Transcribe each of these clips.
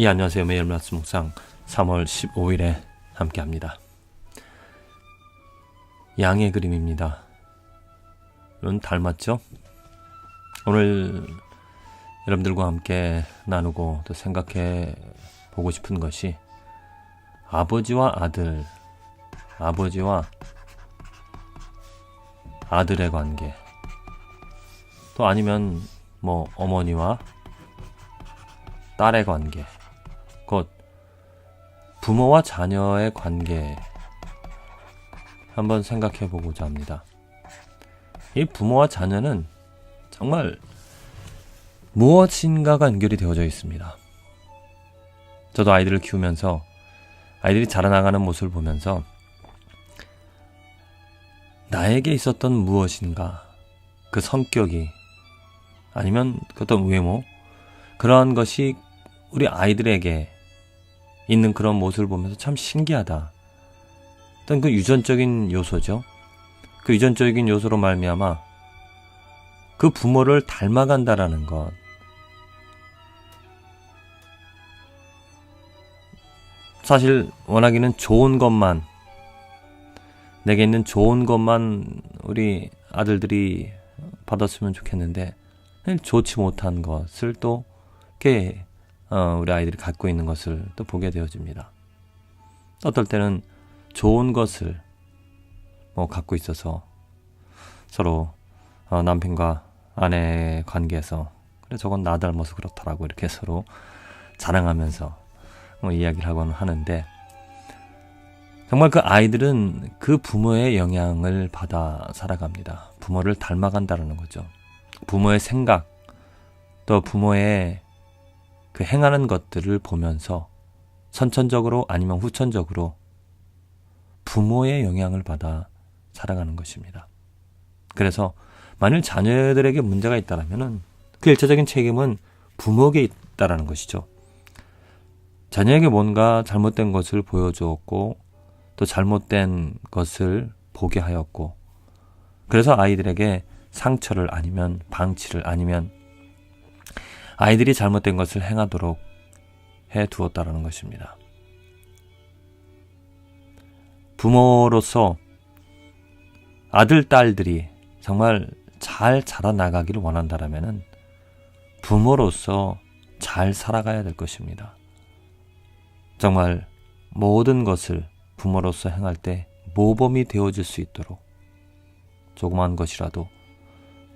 안녕하세요. 매일 말씀 묵상 3월 15일에 함께합니다. 양의 그림입니다. 물론 닮았죠? 오늘 여러분들과 함께 나누고 또 생각해 보고 싶은 것이 아버지와 아들의 관계, 또 아니면 어머니와 딸의 관계, 곧 부모와 자녀의 관계 한번 생각해 보고자 합니다. 이 부모와 자녀는 정말 무엇인가가 연결이 되어져 있습니다. 저도 아이들을 키우면서 아이들이 자라나가는 모습을 보면서 나에게 있었던 무엇인가, 그 성격이 아니면 어떤 외모, 그러한 것이 우리 아이들에게 있는 그런 모습을 보면서 참 신기하다. 어떤 그 유전적인 요소죠. 그 유전적인 요소로 말미암아 그 부모를 닮아간다라는 것. 사실 원하기는 좋은 것만, 내게 있는 좋은 것만 우리 아들들이 받았으면 좋겠는데 좋지 못한 것을 또 이렇게 우리 아이들이 갖고 있는 것을 또 보게 되어집니다. 어떨 때는 좋은 것을 갖고 있어서 서로 남편과 아내의 관계에서 그래 저건 나 닮아서 그렇더라고 이렇게 서로 자랑하면서 이야기를 하곤 하는데, 정말 그 아이들은 그 부모의 영향을 받아 살아갑니다. 부모를 닮아간다는 거죠. 부모의 생각, 또 부모의 그 행하는 것들을 보면서 선천적으로 아니면 후천적으로 부모의 영향을 받아 살아가는 것입니다. 그래서 만일 자녀들에게 문제가 있다면 그 일차적인 책임은 부모에게 있다는 것이죠. 자녀에게 뭔가 잘못된 것을 보여주었고 또 잘못된 것을 보게 하였고, 그래서 아이들에게 상처를 아니면 방치를 아니면 아이들이 잘못된 것을 행하도록 해두었다는 것입니다. 부모로서 아들, 딸들이 정말 잘 자라나가기를 원한다면 부모로서 잘 살아가야 될 것입니다. 정말 모든 것을 부모로서 행할 때 모범이 되어질 수 있도록 조그만 것이라도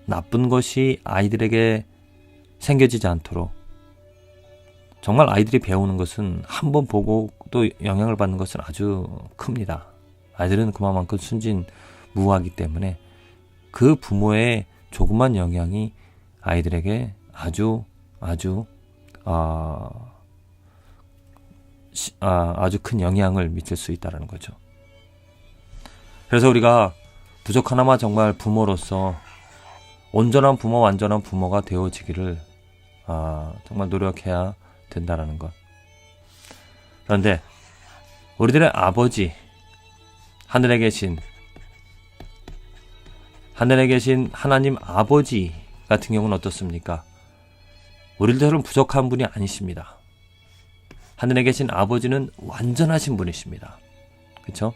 나쁜 것이 아이들에게 생겨지지 않도록, 정말 아이들이 배우는 것은 한 번 보고 또 영향을 받는 것은 아주 큽니다. 아이들은 그만큼 순진무구하기 때문에 그 부모의 조그만 영향이 아이들에게 아주 큰 영향을 미칠 수 있다는 거죠. 그래서 우리가 부족하나마 정말 부모로서 온전한 부모, 완전한 부모가 되어지기를 정말 노력해야 된다는 것. 그런데 우리들의 아버지, 하늘에 계신 하나님 아버지 같은 경우는 어떻습니까? 우리들처럼 부족한 분이 아니십니다. 하늘에 계신 아버지는 완전하신 분이십니다. 그렇죠?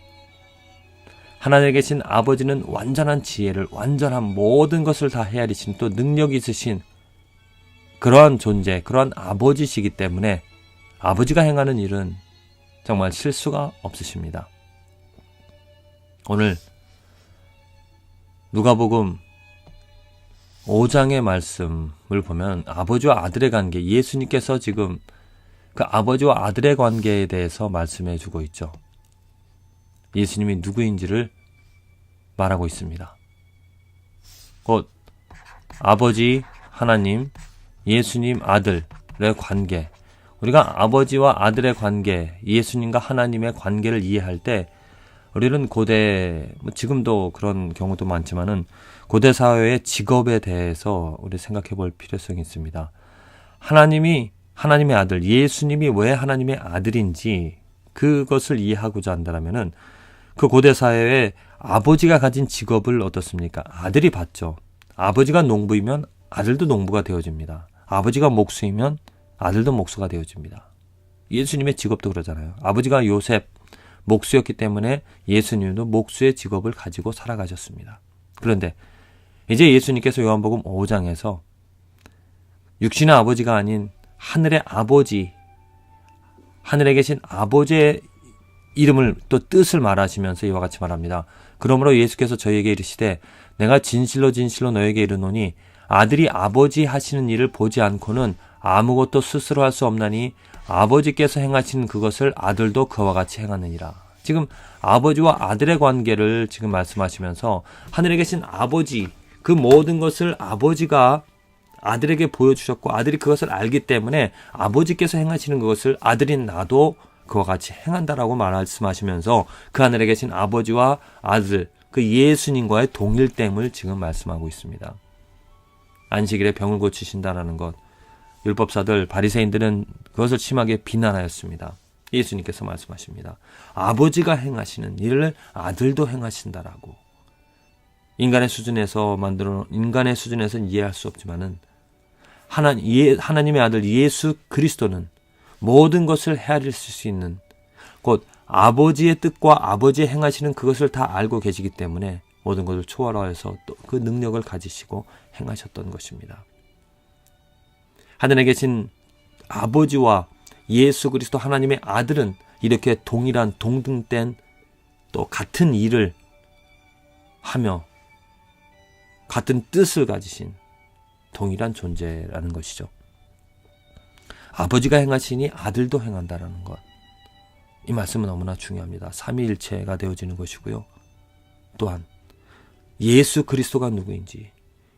하나님에 계신 아버지는 완전한 지혜를, 완전한 모든 것을 다 헤아리신 또 능력이 있으신 그러한 존재, 그러한 아버지시기 때문에 아버지가 행하는 일은 정말 실수가 없으십니다. 오늘 누가복음 5장의 말씀을 보면 아버지와 아들의 관계, 예수님께서 지금 그 아버지와 아들의 관계에 대해서 말씀해 주고 있죠. 예수님이 누구인지를 말하고 있습니다. 곧 아버지 하나님, 예수님 아들의 관계, 우리가 아버지와 아들의 관계, 예수님과 하나님의 관계를 이해할 때 우리는 고대, 지금도 그런 경우도 많지만은 고대 사회의 직업에 대해서 우리 생각해 볼 필요성이 있습니다. 하나님이 하나님의 아들, 예수님이 왜 하나님의 아들인지 그것을 이해하고자 한다면은 그 고대 사회에 아버지가 가진 직업을 어떻습니까? 아들이 받죠. 아버지가 농부이면 아들도 농부가 되어집니다. 아버지가 목수이면 아들도 목수가 되어집니다. 예수님의 직업도 그러잖아요. 아버지가 요셉, 목수였기 때문에 예수님도 목수의 직업을 가지고 살아가셨습니다. 그런데 이제 예수님께서 요한복음 5장에서 육신의 아버지가 아닌 하늘의 아버지, 하늘에 계신 아버지의 이름을 또 뜻을 말하시면서 이와 같이 말합니다. 그러므로 예수께서 저희에게 이르시되 내가 진실로 진실로 너에게 이르노니 아들이 아버지 하시는 일을 보지 않고는 아무것도 스스로 할 수 없나니 아버지께서 행하시는 그것을 아들도 그와 같이 행하느니라. 지금 아버지와 아들의 관계를 지금 말씀하시면서 하늘에 계신 아버지, 그 모든 것을 아버지가 아들에게 보여주셨고 아들이 그것을 알기 때문에 아버지께서 행하시는 그것을 아들인 나도 그와 같이 행한다라고 말씀하시면서 그 하늘에 계신 아버지와 아들, 그 예수님과의 동일됨을 지금 말씀하고 있습니다. 안식일에 병을 고치신다라는 것, 율법사들, 바리새인들은 그것을 심하게 비난하였습니다. 예수님께서 말씀하십니다. 아버지가 행하시는 일을 아들도 행하신다라고. 인간의 수준에서는 이해할 수 없지만은 하나님의 아들 예수 그리스도는 모든 것을 헤아릴 수 있는, 곧 아버지의 뜻과 아버지의 행하시는 그것을 다 알고 계시기 때문에 모든 것을 초월하여서 또 그 능력을 가지시고 행하셨던 것입니다. 하늘에 계신 아버지와 예수 그리스도 하나님의 아들은 이렇게 동일한 동등된 또 같은 일을 하며 같은 뜻을 가지신 동일한 존재라는 것이죠. 아버지가 행하시니 아들도 행한다라는 것. 이 말씀은 너무나 중요합니다. 삼위일체가 되어지는 것이고요. 또한 예수 그리스도가 누구인지,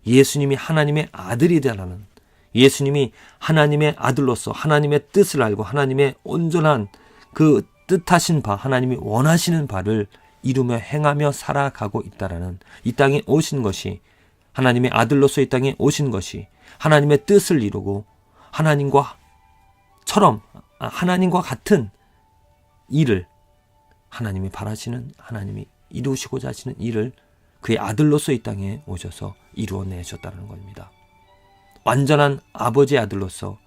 예수님이 하나님의 아들이 되라는, 예수님이 하나님의 아들로서 하나님의 뜻을 알고 하나님의 온전한 그 뜻하신 바, 하나님이 원하시는 바를 이루며 행하며 살아가고 있다라는, 이 땅에 오신 것이, 하나님의 아들로서 이 땅에 오신 것이 하나님의 뜻을 이루고 하나님과 같은 일을, 하나님이 바라시는, 하나님이 이루시고자 하시는 일을 그의 아들로서 이 땅에 오셔서 이루어내셨다는 겁니다. 완전한 아버지의 아들로서,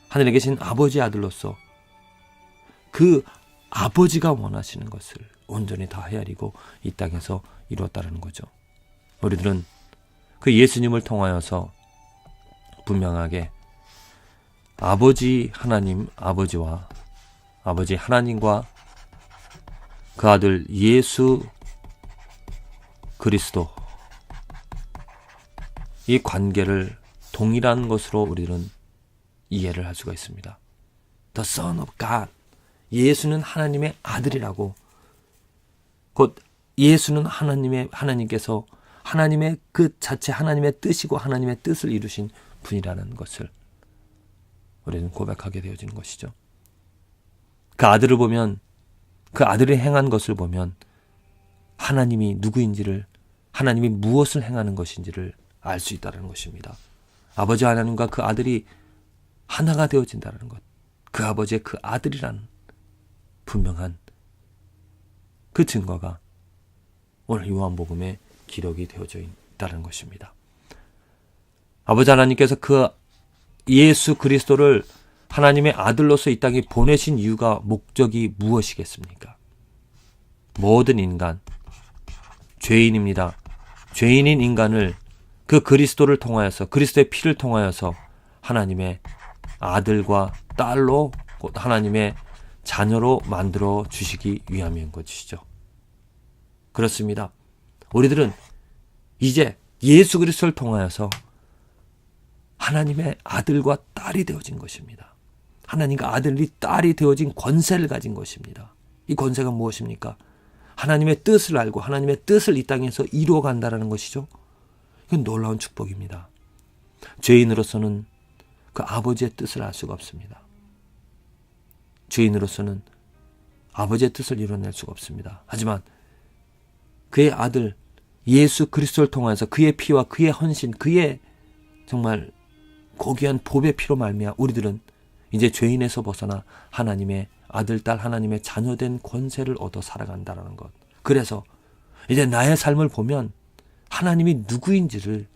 하늘에 계신 아버지의 아들로서 그 아버지가 원하시는 것을 온전히 다 헤아리고 이 땅에서 이루었다는 거죠. 우리들은 그 예수님을 통하여서 분명하게 아버지 하나님, 아버지와 아버지 하나님과 그 아들 예수 그리스도, 이 관계를 동일한 것으로 우리는 이해를 할 수가 있습니다. The Son of God, 예수는 하나님의 아들이라고, 곧 예수는 하나님께서 하나님의 그 자체 하나님의 뜻이고 하나님의 뜻을 이루신 분이라는 것을 우리는 고백하게 되어지는 것이죠. 그 아들을 보면, 그 아들이 행한 것을 보면 하나님이 누구인지를, 하나님이 무엇을 행하는 것인지를 알 수 있다는 것입니다. 아버지 하나님과 그 아들이 하나가 되어진다는 것, 그 아버지의 그 아들이란 분명한 그 증거가 오늘 요한복음에 기록이 되어져 있다는 것입니다. 아버지 하나님께서 그 예수 그리스도를 하나님의 아들로서 이 땅에 보내신 이유가, 목적이 무엇이겠습니까? 모든 인간, 죄인입니다. 죄인인 인간을 그 그리스도를 통하여서, 그리스도의 피를 통하여서 하나님의 아들과 딸로, 곧 하나님의 자녀로 만들어 주시기 위함인 것이죠. 그렇습니다. 우리들은 이제 예수 그리스도를 통하여서 하나님의 아들과 딸이 되어진 것입니다. 하나님과 아들이 딸이 되어진 권세를 가진 것입니다. 이 권세가 무엇입니까? 하나님의 뜻을 알고 하나님의 뜻을 이 땅에서 이루어 간다는 것이죠. 이건 놀라운 축복입니다. 죄인으로서는 그 아버지의 뜻을 알 수가 없습니다. 죄인으로서는 아버지의 뜻을 이뤄낼 수가 없습니다. 하지만 그의 아들 예수 그리스도를 통해서 그의 피와 그의 헌신, 그의 정말 고귀한 보배 피로 말미암아 우리들은 이제 죄인에서 벗어나 하나님의 아들, 딸, 하나님의 자녀된 권세를 얻어 살아간다는 것. 그래서 이제 나의 삶을 보면 하나님이 누구인지를,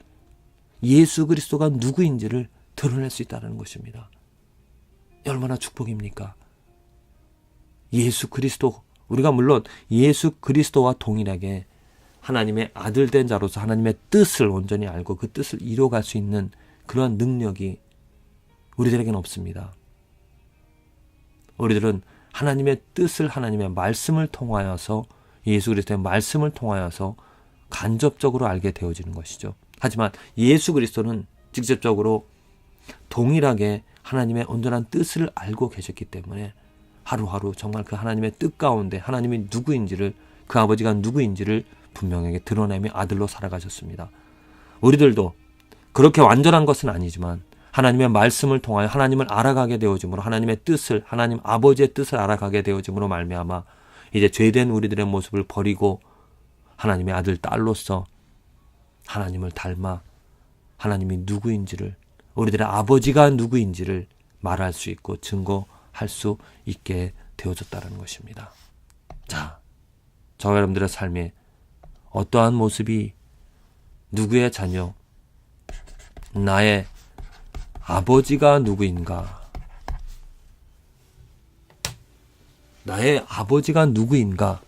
예수 그리스도가 누구인지를 드러낼 수 있다는 것입니다. 얼마나 축복입니까? 예수 그리스도, 우리가 물론 예수 그리스도와 동일하게 하나님의 아들 된 자로서 하나님의 뜻을 온전히 알고 그 뜻을 이루어갈 수 있는 그러한 능력이 우리들에게는 없습니다. 우리들은 하나님의 뜻을, 하나님의 말씀을 통하여서, 예수 그리스도의 말씀을 통하여서 간접적으로 알게 되어지는 것이죠. 하지만 예수 그리스도는 직접적으로 동일하게 하나님의 온전한 뜻을 알고 계셨기 때문에 하루하루 정말 그 하나님의 뜻 가운데 하나님이 누구인지를, 그 아버지가 누구인지를 분명하게 드러내며 아들로 살아가셨습니다. 우리들도 그렇게 완전한 것은 아니지만 하나님의 말씀을 통하여 하나님을 알아가게 되어짐으로, 하나님의 뜻을, 하나님 아버지의 뜻을 알아가게 되어짐으로 말미암아 이제 죄된 우리들의 모습을 버리고 하나님의 아들, 딸로서 하나님을 닮아 하나님이 누구인지를, 우리들의 아버지가 누구인지를 말할 수 있고 증거할 수 있게 되어졌다는 것입니다. 자, 저와 여러분들의 삶에 어떠한 모습이, 누구의 자녀, 나의 아버지가 누구인가, 나의 아버지가 누구인가가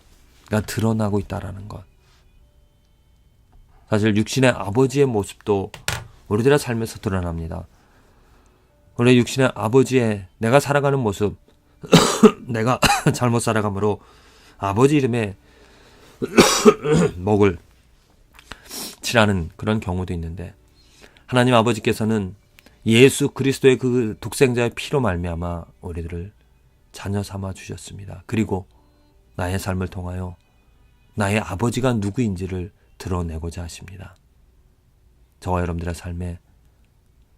드러나고 있다는 것. 사실 육신의 아버지의 모습도 우리들의 삶에서 드러납니다. 우리 육신의 아버지의 내가 살아가는 모습, 내가 잘못 살아가므로 아버지 이름에 목을 칠하는 그런 경우도 있는데, 하나님 아버지께서는 예수 그리스도의 그 독생자의 피로 말미암아 우리들을 자녀 삼아 주셨습니다. 그리고 나의 삶을 통하여 나의 아버지가 누구인지를 드러내고자 하십니다. 저와 여러분들의 삶에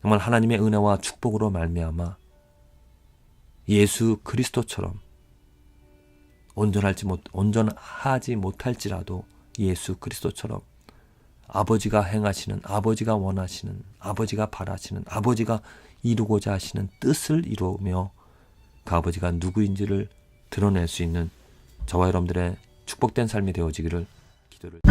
정말 하나님의 은혜와 축복으로 말미암아 예수 그리스도처럼 온전하지 못할지라도 예수 그리스도처럼 아버지가 행하시는, 아버지가 원하시는, 아버지가 바라시는, 아버지가 이루고자 하시는 뜻을 이루며 그 아버지가 누구인지를 드러낼 수 있는 저와 여러분들의 축복된 삶이 되어지기를 기도를